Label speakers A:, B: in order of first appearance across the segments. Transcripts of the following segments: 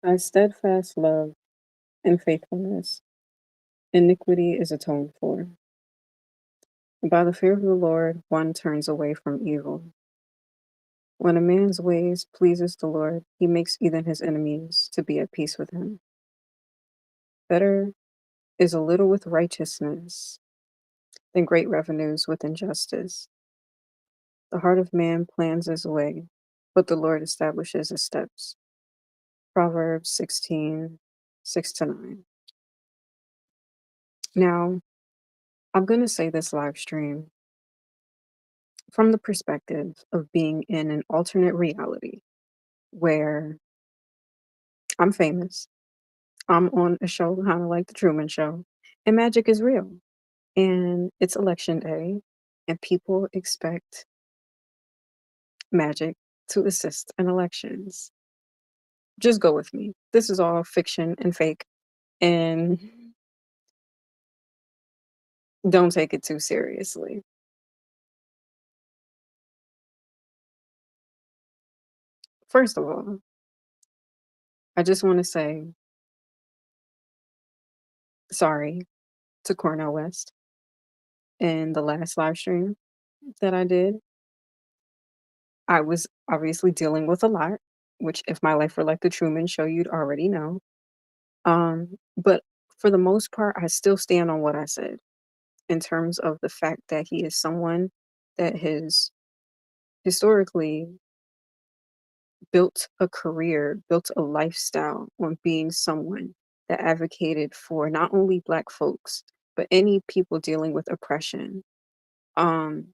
A: By steadfast love and faithfulness, iniquity is atoned for. By the fear of the Lord, one turns away from evil. When a man's ways pleases the Lord, he makes even his enemies to be at peace with him. Better is a little with righteousness than great revenues with injustice. The heart of man plans his way, but the Lord establishes his steps. Proverbs 16, 6 to 9. Now, I'm going to say this live stream from the perspective of being in an alternate reality where I'm famous, I'm on a show kind of like The Truman Show, and magic is real. And it's election day, and people expect magic to assist in elections. Just go with me. This is all fiction and fake, and don't take it too seriously. First of all, I just want to say sorry to Cornell West in the last live stream that I did. I was obviously dealing with a lot, which if my life were like the Truman Show, you'd already know. But for the most part, I still stand on what I said in terms of the fact that he is someone that has historically built a career, built a lifestyle on being someone that advocated for not only Black folks, but any people dealing with oppression, um,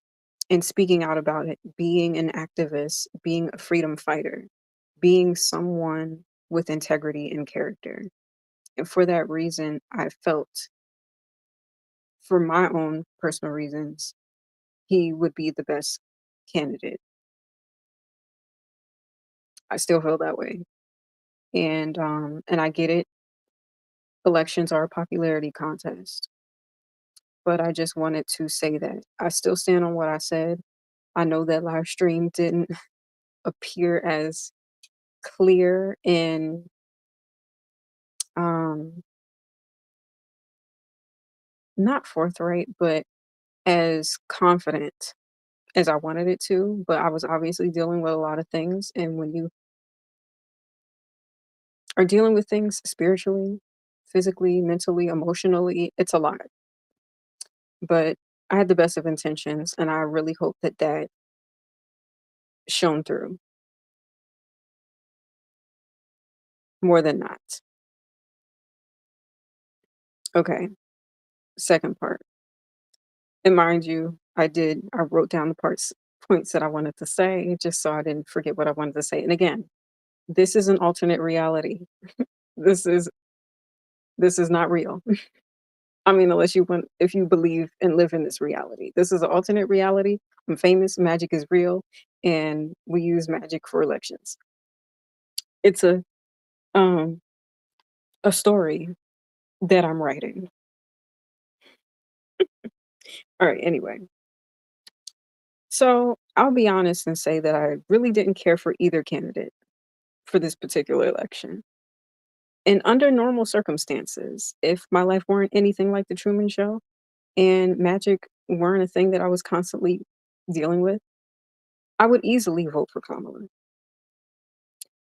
A: and speaking out about it, being an activist, being a freedom fighter, being someone with integrity and character. And for that reason, I felt, for my own personal reasons, he would be the best candidate. I still feel that way. And I get it. Elections are a popularity contest. But I just wanted to say that I still stand on what I said. I know that live stream didn't appear as clear and um not forthright, but as confident as I wanted it to. But I was obviously dealing with a lot of things. And when you are dealing with things spiritually, physically, mentally, emotionally, it's a lot. But I had the best of intentions, and I really hope that that shone through more than not. Okay, second part. And mind you, I wrote down the points that I wanted to say just so I didn't forget what I wanted to say. And again, this is an alternate reality. This is this is not real. I mean, unless you want, if you believe and live in this reality. This is an alternate reality. I'm famous, magic is real, and we use magic for elections. It's um a story that I'm writing. All right, anyway. So I'll be honest and say that I really didn't care for either candidate for this particular election. And under normal circumstances, if my life weren't anything like the Truman Show and magic weren't a thing that I was constantly dealing with, I would easily vote for Kamala.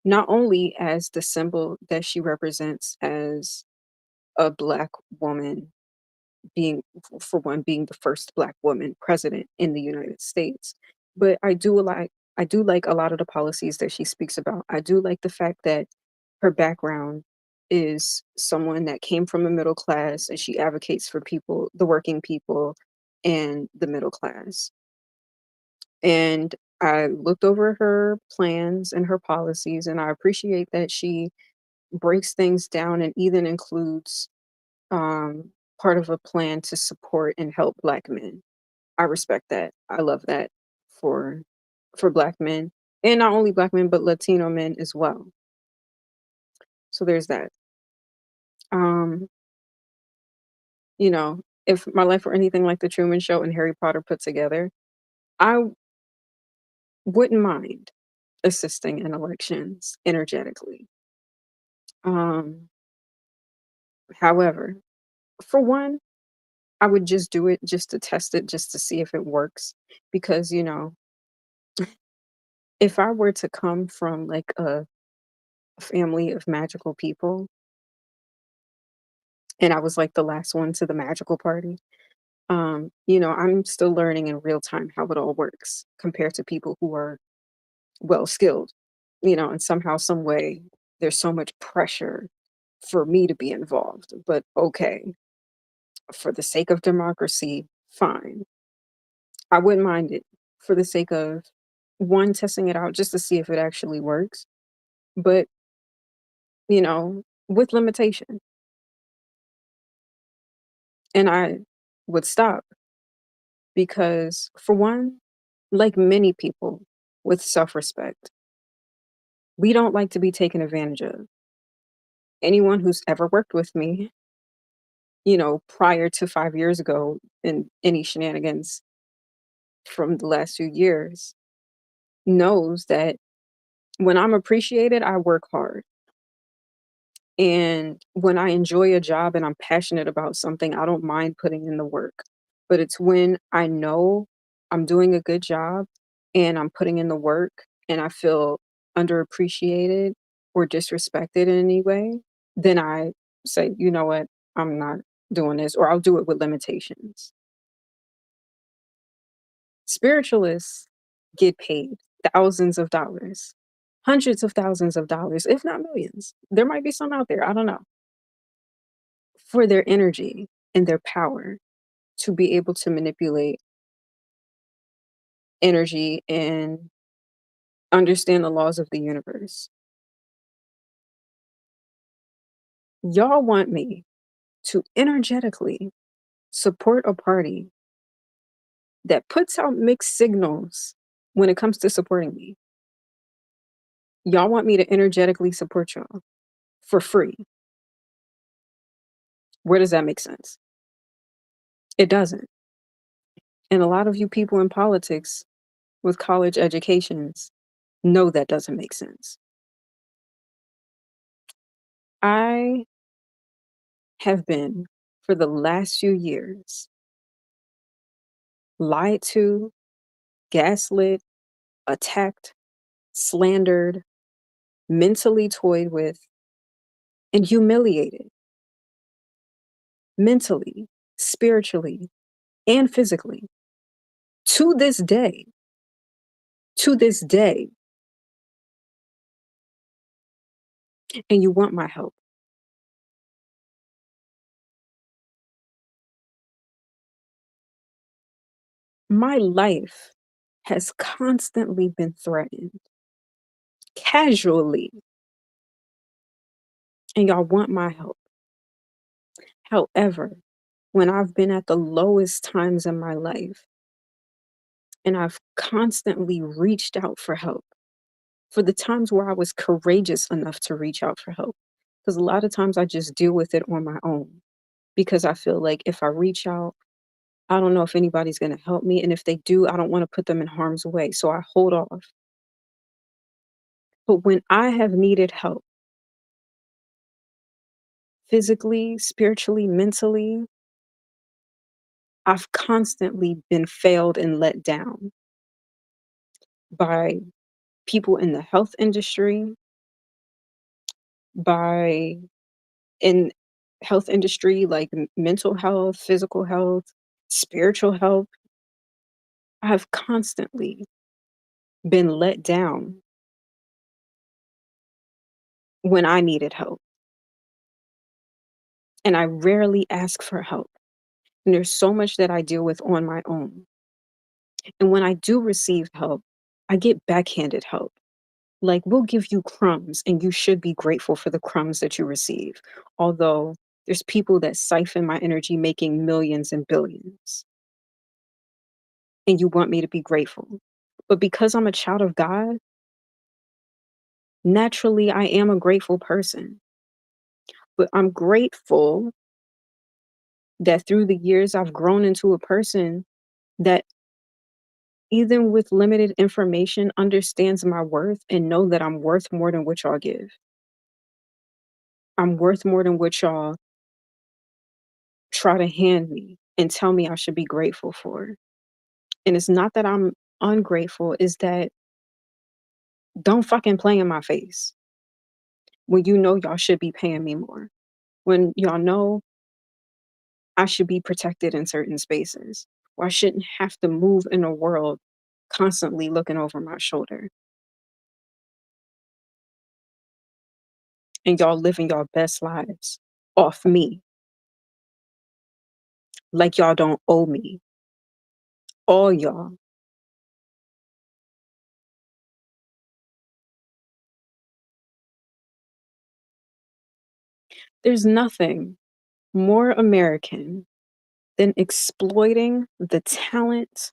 A: Not only as the symbol that she represents as a Black woman, being, for one, being the first Black woman president in the United States, but I do like a lot of the policies that she speaks about. I do like the fact that her background is someone that came from a middle class, and she advocates for people, the working people and the middle class. And I looked over her plans and her policies, and I appreciate that she breaks things down and even includes um, part of a plan to support and help Black men. I respect that. I love that for Black men, and not only Black men but Latino men as well. So there's that. Um, if my life were anything like the Truman Show and Harry Potter put together, I wouldn't mind assisting in elections energetically. Um, However, for one, I would just do it just to test it, just to see if it works. Because, if I were to come from like a family of magical people and I was like the last one to the magical party, I'm still learning in real time how it all works compared to people who are well skilled, and somehow, some way, there's so much pressure for me to be involved. But okay, for the sake of democracy, fine. I wouldn't mind it for the sake of one, testing it out just to see if it actually works, but with limitation. And I would stop because, for one, like many people with self respect, we don't like to be taken advantage of. Anyone who's ever worked with me, prior to 5 years ago in any shenanigans from the last few years, knows that when I'm appreciated, I work hard. And when I enjoy a job and I'm passionate about something, I don't mind putting in the work. But it's when I know I'm doing a good job and I'm putting in the work and I feel underappreciated or disrespected in any way, then I say, you know what, I'm not doing this, or I'll do it with limitations. Spiritualists get paid thousands of dollars, hundreds of thousands of dollars, if not millions. There might be some out there, I don't know, for their energy and their power to be able to manipulate energy and understand the laws of the universe. Y'all want me to energetically support a party that puts out mixed signals when it comes to supporting me. Y'all want me to energetically support y'all for free. Where does that make sense? It doesn't. And a lot of you people in politics with college educations know that doesn't make sense. I have been, for the last few years, lied to, gaslit, attacked, slandered, mentally toyed with, and humiliated mentally, spiritually, and physically. To this day, to this day, and you want my help. My life has constantly been threatened, casually, and y'all want my help. However, when I've been at the lowest times in my life and I've constantly reached out for help, for the times where I was courageous enough to reach out for help, because a lot of times I just deal with it on my own because I feel like if I reach out, I don't know if anybody's going to help me. And if they do, I don't want to put them in harm's way. So I hold off. But when I have needed help, physically, spiritually, mentally, I've constantly been failed and let down by people in the health industry, by in health industry like mental health, physical health, spiritual health. I've constantly been let down when I needed help, and I rarely ask for help. And there's so much that I deal with on my own. And when I do receive help, I get backhanded help. Like, we'll give you crumbs, and you should be grateful for the crumbs that you receive. Although there's people that siphon my energy, making millions and billions, and you want me to be grateful. But because I'm a child of God, naturally, I am a grateful person. But I'm grateful that through the years, I've grown into a person that, even with limited information, understands my worth and know that I'm worth more than what y'all give. I'm worth more than what y'all try to hand me and tell me I should be grateful for. And it's not that I'm ungrateful, it's that don't fucking play in my face when you know y'all should be paying me more. When y'all know I should be protected in certain spaces, or I shouldn't have to move in a world constantly looking over my shoulder. And y'all living y'all best lives off me, like y'all don't owe me. All y'all. There's nothing more American than exploiting the talent,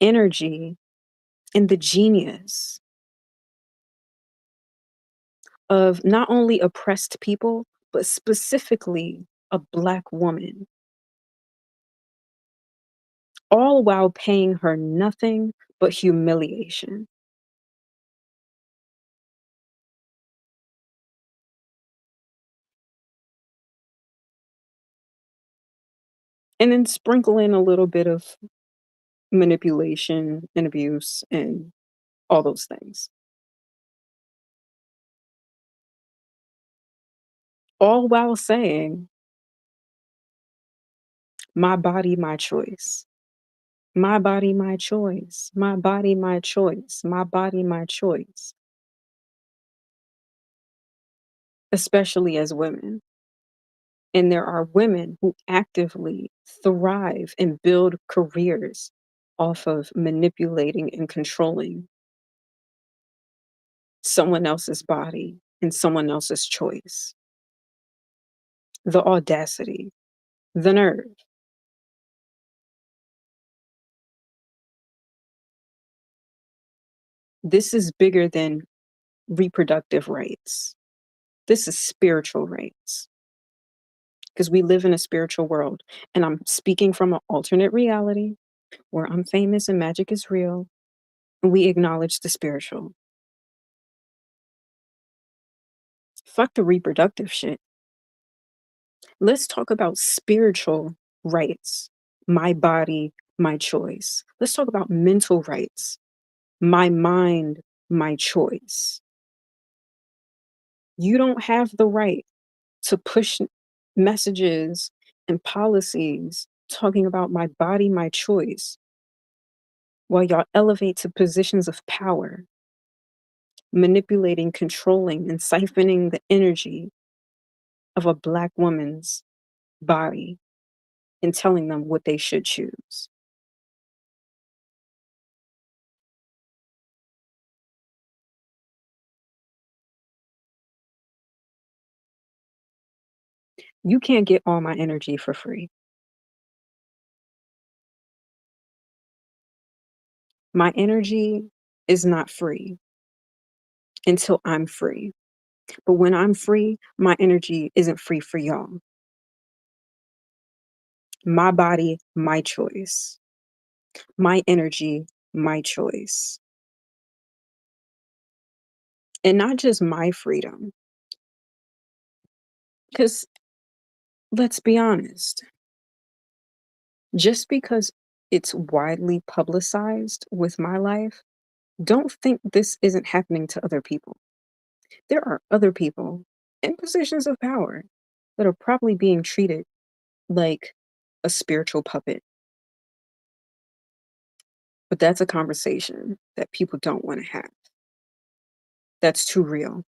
A: energy, and the genius of not only oppressed people, but specifically a Black woman, all while paying her nothing but humiliation. And then sprinkle in a little bit of manipulation and abuse and all those things. All while saying, my body, my choice. My body, my choice. My body, my choice. My body, my choice. Especially as women. And there are women who actively thrive and build careers off of manipulating and controlling someone else's body and someone else's choice. The audacity, the nerve. This is bigger than reproductive rights. This is spiritual rights because we live in a spiritual world. And I'm speaking from an alternate reality where I'm famous and magic is real. And we acknowledge the spiritual. Fuck the reproductive shit. Let's talk about spiritual rights. My body, my choice. Let's talk about mental rights. My mind, my choice. You don't have the right to push messages and policies talking about my body, my choice, while y'all elevate to positions of power, manipulating, controlling, and siphoning the energy of a Black woman's body and telling them what they should choose. You can't get all my energy for free. My energy is not free until I'm free. But when I'm free, my energy isn't free for y'all. My body, my choice. My energy, my choice. And not just my freedom. Because let's be honest, just because it's widely publicized with my life, don't think this isn't happening to other people. There are other people in positions of power that are probably being treated like a spiritual puppet. But that's a conversation that people don't want to have. That's too real.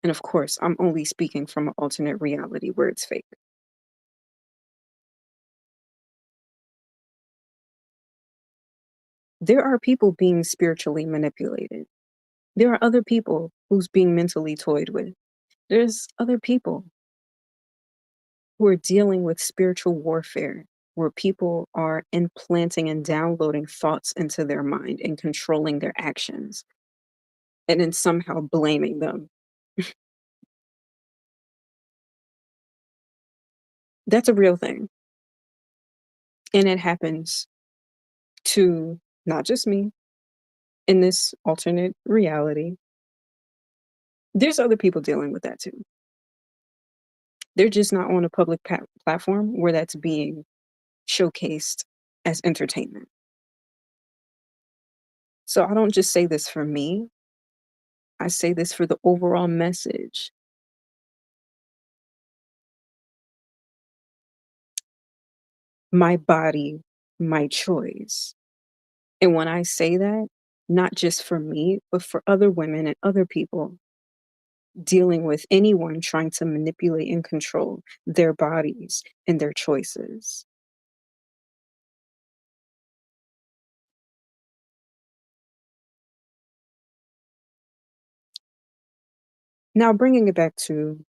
A: And of course, I'm only speaking from an alternate reality where it's fake. There are people being spiritually manipulated. There are other people who's being mentally toyed with. There's other people who are dealing with spiritual warfare where people are implanting and downloading thoughts into their mind and controlling their actions and then somehow blaming them. That's a real thing. And it happens to not just me in this alternate reality. There's other people dealing with that too. They're just not on a public platform where that's being showcased as entertainment. So I don't just say this for me, I say this for the overall message. My body, my choice. And when I say that, not just for me, but for other women and other people dealing with anyone trying to manipulate and control their bodies and their choices. Now, bringing it back to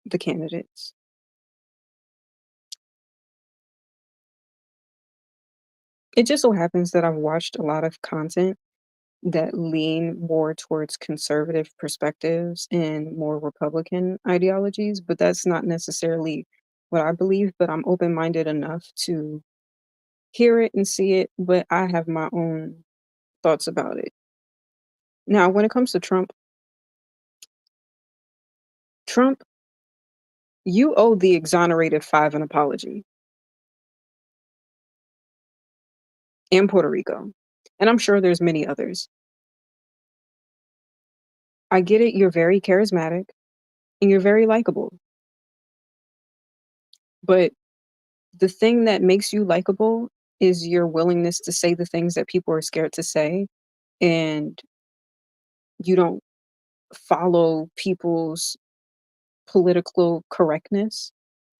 A: the candidates, it just so happens that I've watched a lot of content that lean more towards conservative perspectives and more Republican ideologies, but that's not necessarily what I believe, but I'm open-minded enough to hear it and see it, but I have my own thoughts about it. Now, when it comes to Trump, you owe the exonerated five an apology, and Puerto Rico, and I'm sure there's many others. I get it, you're very charismatic and you're very likable, but the thing that makes you likable is your willingness to say the things that people are scared to say, and you don't follow people's political correctness.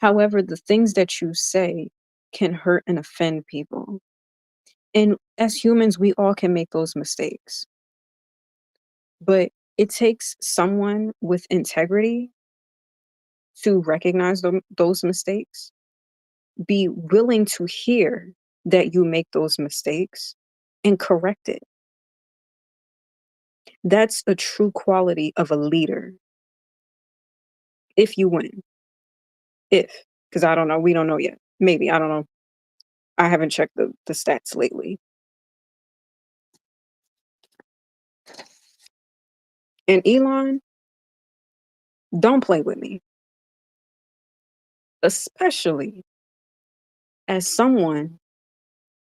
A: However, the things that you say can hurt and offend people. And as humans, we all can make those mistakes. But it takes someone with integrity to recognize those mistakes, be willing to hear that you make those mistakes and correct it. That's a true quality of a leader if you win. If, because I don't know, we don't know yet. Maybe, I don't know. I haven't checked the stats lately. And Elon, don't play with me, especially as someone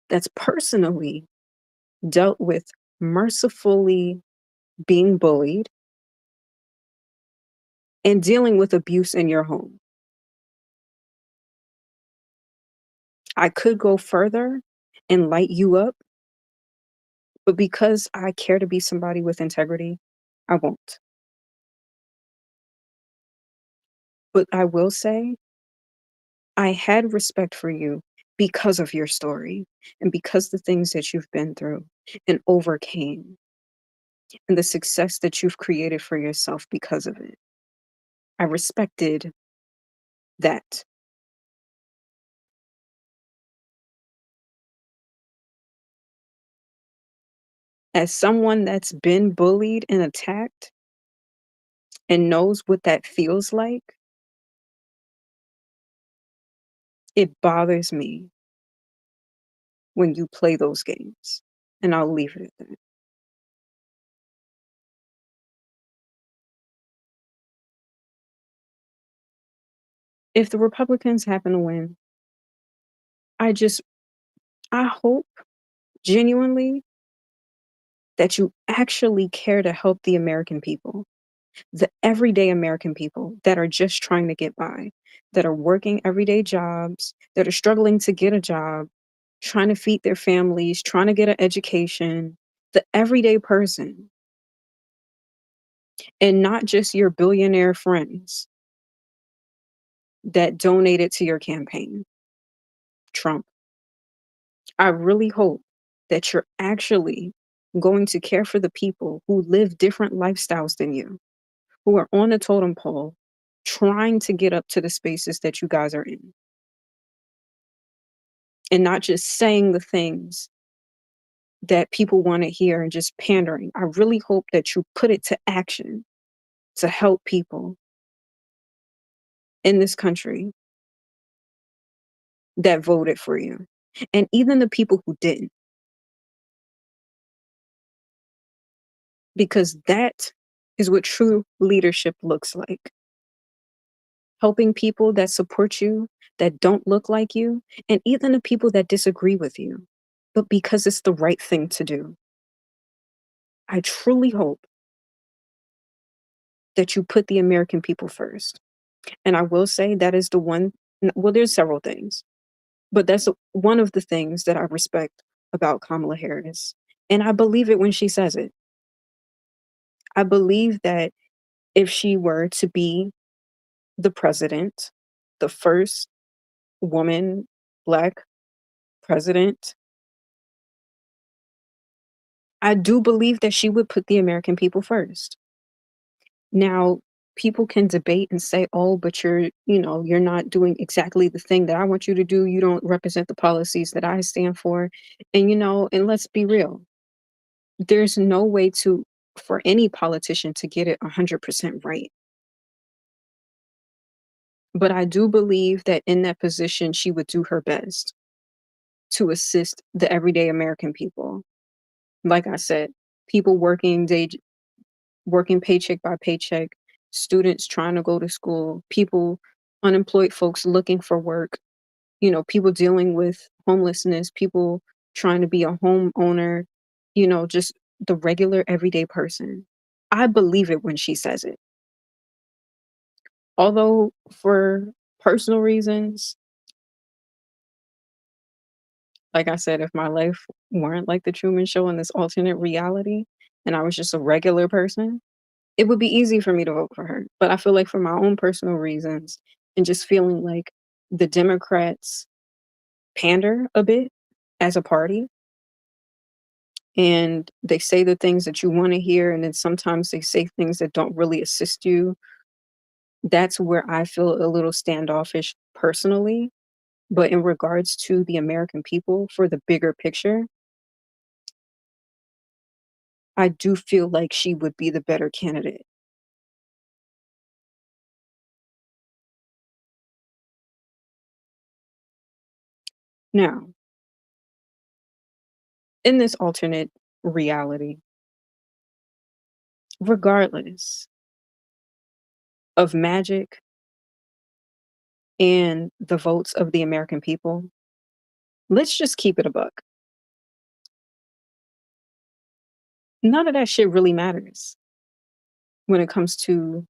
A: that's personally dealt with mercifully being bullied and dealing with abuse in your home. I could go further and light you up, but because I care to be somebody with integrity, I won't. But I will say, I had respect for you because of your story and because the things that you've been through and overcame and the success that you've created for yourself because of it. I respected that. As someone that's been bullied and attacked and knows what that feels like, it bothers me when you play those games. And I'll leave it at that. If the Republicans happen to win, I just I hope genuinely that you actually care to help the American people, the everyday American people that are just trying to get by, that are working everyday jobs, that are struggling to get a job, trying to feed their families, trying to get an education, the everyday person, and not just your billionaire friends that donated to your campaign, Trump. I really hope that you're actually going to care for the people who live different lifestyles than you, who are on the totem pole, trying to get up to the spaces that you guys are in, and not just saying the things that people want to hear and just pandering. I really hope that you put it to action to help people in this country that voted for you. And even the people who didn't, because that is what true leadership looks like. helping people that support you, that don't look like you, and even the people that disagree with you, but because it's the right thing to do. I truly hope that you put the American people first. And I will say that is the one, well, there's several things, but that's one of the things that I respect about Kamala Harris. And I believe it when she says it. I believe that if she were to be the president, the first woman, Black president, I do believe that she would put the American people first. Now, people can debate and say, "Oh, but you're not doing exactly the thing that I want you to do. You don't represent the policies that I stand for." And let's be real. There's no way for any politician to get it 100% right. But I do believe that in that position, she would do her best to assist the everyday American people. Like I said, people working paycheck by paycheck, students trying to go to school, people, unemployed folks looking for work, people dealing with homelessness, people trying to be a homeowner, just the regular everyday person. I believe it when she says it. Although for personal reasons, like I said, if my life weren't like the Truman Show in this alternate reality and I was just a regular person, it would be easy for me to vote for her. But I feel like for my own personal reasons and just feeling like the Democrats pander a bit as a party and they say the things that you want to hear and then sometimes they say things that don't really assist you. That's where I feel a little standoffish personally. But in regards to the American people for the bigger picture, I do feel like she would be the better candidate. Now, in this alternate reality, regardless of magic and the votes of the American people, let's just keep it a buck. None of that shit really matters when it comes to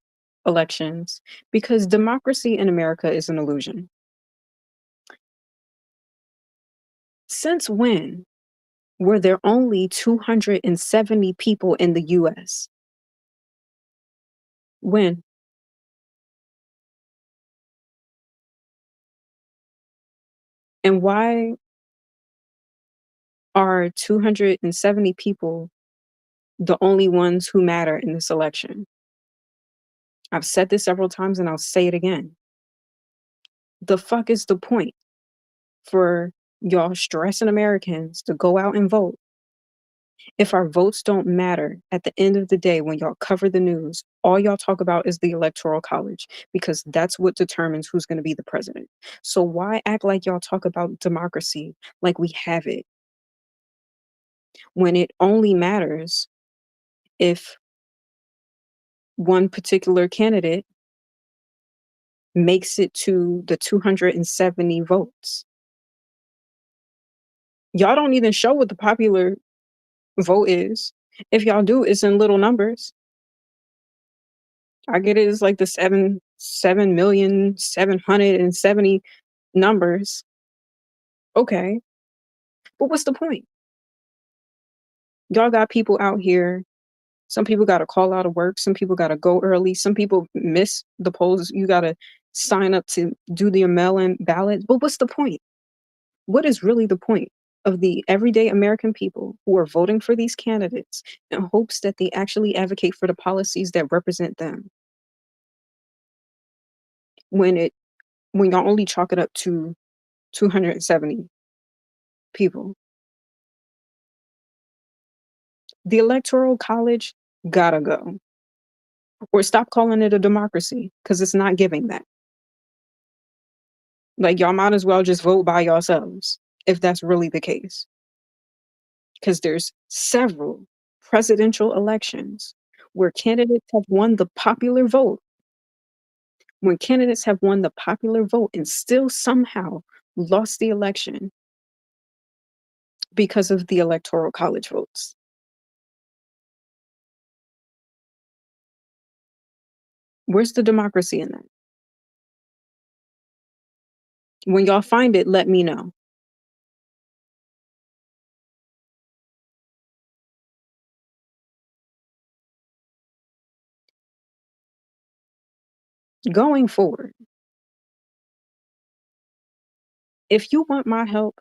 A: elections because democracy in America is an illusion. Since when were there only 270 people in the US? When? And why are 270 people the only ones who matter in this election? I've said this several times and I'll say it again. The fuck is the point for y'all stressing Americans to go out and vote if our votes don't matter at the end of the day when y'all cover the news? All y'all talk about is the electoral college because that's what determines who's going to be the president. So why act like y'all talk about democracy like we have it when it only matters if one particular candidate makes it to the 270 votes? Y'all don't even show what the popular vote is. If y'all do, it's in little numbers. I get it. It's like the 7,770,000 numbers. Okay, but what's the point? Y'all got people out here. Some people got to call out of work. Some people got to go early. Some people miss the polls. You got to sign up to do the mail-in ballot. But what's the point? What is really the point of the everyday American people who are voting for these candidates in hopes that they actually advocate for the policies that represent them when it when y'all only chalk it up to 270 people? The electoral college gotta go. Or stop calling it a democracy because it's not giving that. Like y'all might as well just vote by yourselves if that's really the case. Because there's several presidential elections where candidates have won the popular vote When candidates have won the popular vote and still somehow lost the election because of the electoral college votes. Where's the democracy in that? When y'all find it, let me know. Going forward, if you want my help,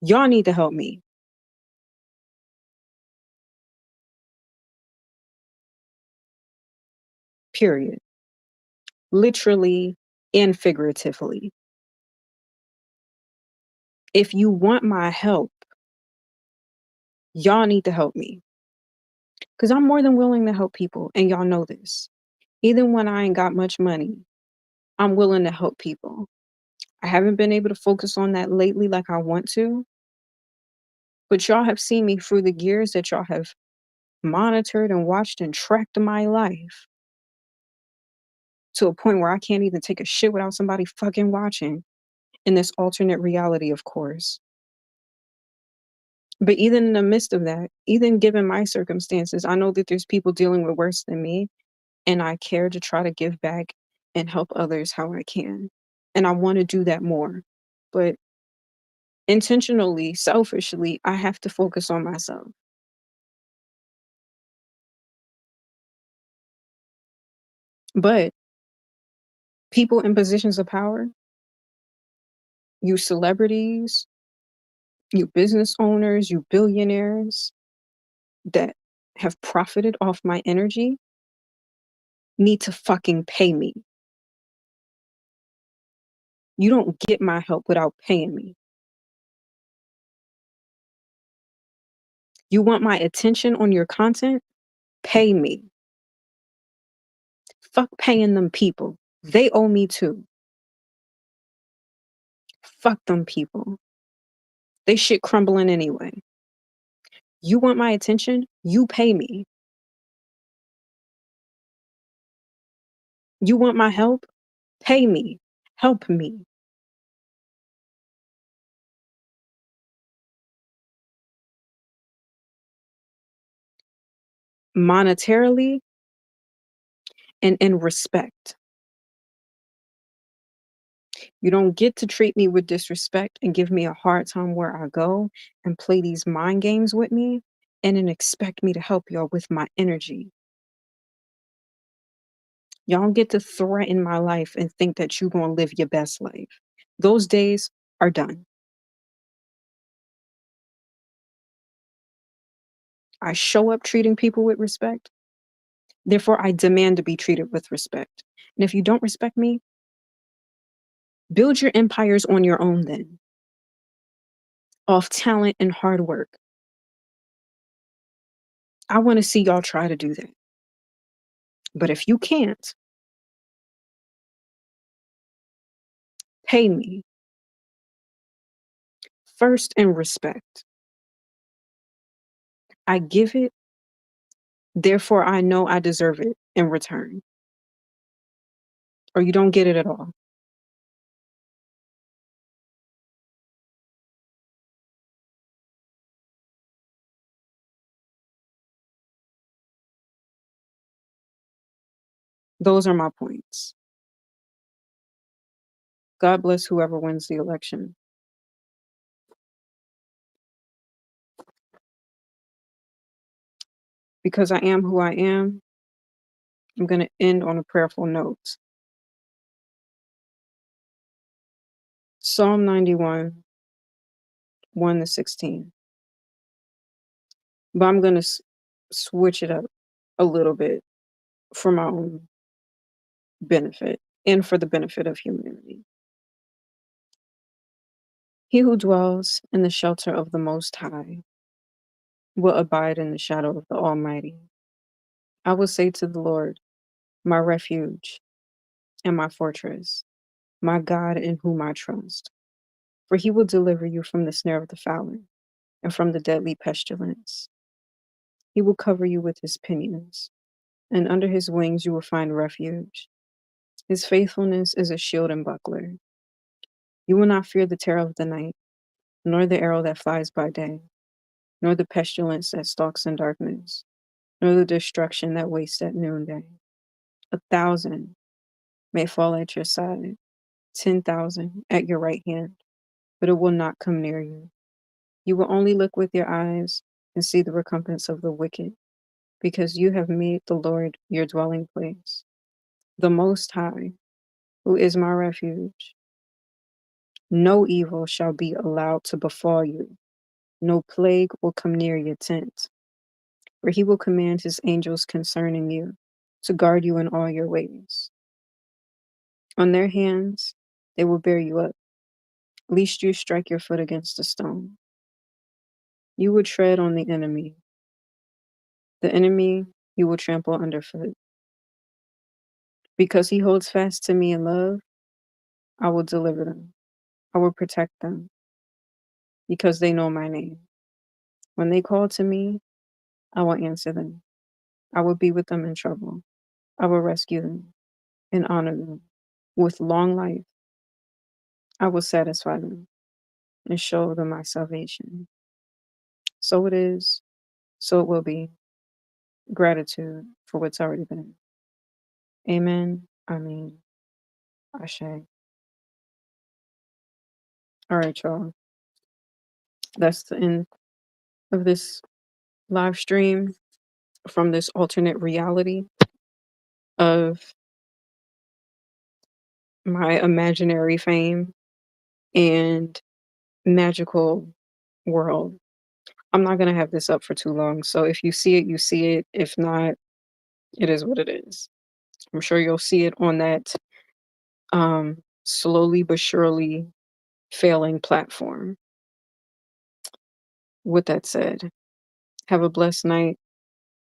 A: y'all need to help me. Period. Literally and figuratively. If you want my help, y'all need to help me. Because I'm more than willing to help people, and y'all know this. Even when I ain't got much money, I'm willing to help people. I haven't been able to focus on that lately like I want to, but y'all have seen me through the years that y'all have monitored and watched and tracked my life to a point where I can't even take a shit without somebody fucking watching in this alternate reality, of course. But even in the midst of that, even given my circumstances, I know that there's people dealing with worse than me, and I care to try to give back and help others how I can. And I want to do that more. But intentionally, selfishly, I have to focus on myself. But people in positions of power, you celebrities, you business owners, you billionaires that have profited off my energy need to fucking pay me. You don't get my help without paying me. You want my attention on your content? Pay me. Fuck paying them people. They owe me too. Fuck them people. They shit crumbling anyway. You want my attention? You pay me. You want my help? Pay me. Help me. Monetarily and in respect. You don't get to treat me with disrespect and give me a hard time where I go and play these mind games with me and then expect me to help y'all with my energy. Y'all don't get to threaten my life and think that you're going to live your best life. Those days are done. I show up treating people with respect. Therefore, I demand to be treated with respect. And if you don't respect me, build your empires on your own then, off talent and hard work. I want to see y'all try to do that. But if you can't, pay me first in respect. I give it, therefore I know I deserve it in return. Or you don't get it at all. Those are my points. God bless whoever wins the election. Because I am who I am, I'm going to end on a prayerful note. Psalm 91, 1 to 16. But I'm going to switch it up a little bit for my own benefit and for the benefit of humanity. He who dwells in the shelter of the Most High will abide in the shadow of the Almighty. I will say to the Lord, my refuge and my fortress, my God in whom I trust. For he will deliver you from the snare of the fowler and from the deadly pestilence. He will cover you with his pinions, and under his wings you will find refuge. His faithfulness is a shield and buckler. You will not fear the terror of the night, nor the arrow that flies by day, nor the pestilence that stalks in darkness, nor the destruction that wastes at noonday. 1,000 may fall at your side, 10,000 at your right hand, but it will not come near you. You will only look with your eyes and see the recompense of the wicked, because you have made the Lord your dwelling place, the Most High, who is my refuge. No evil shall be allowed to befall you, no plague will come near your tent, for he will command his angels concerning you to guard you in all your ways. On their hands they will bear you up, lest you strike your foot against a stone. You will tread on the enemy you will trample underfoot. Because he holds fast to me in love, I will deliver them. I will protect them, because they know my name. When they call to me, I will answer them. I will be with them in trouble. I will rescue them and honor them. With long life, I will satisfy them and show them my salvation. So it is, so it will be. Gratitude for what's already been. Amen. I mean, Ashe. All right, y'all. That's the end of this live stream from this alternate reality of my imaginary fame and magical world. I'm not going to have this up for too long. So if you see it, you see it. If not, it is what it is. I'm sure you'll see it on that slowly but surely failing platform. With that said, have a blessed night.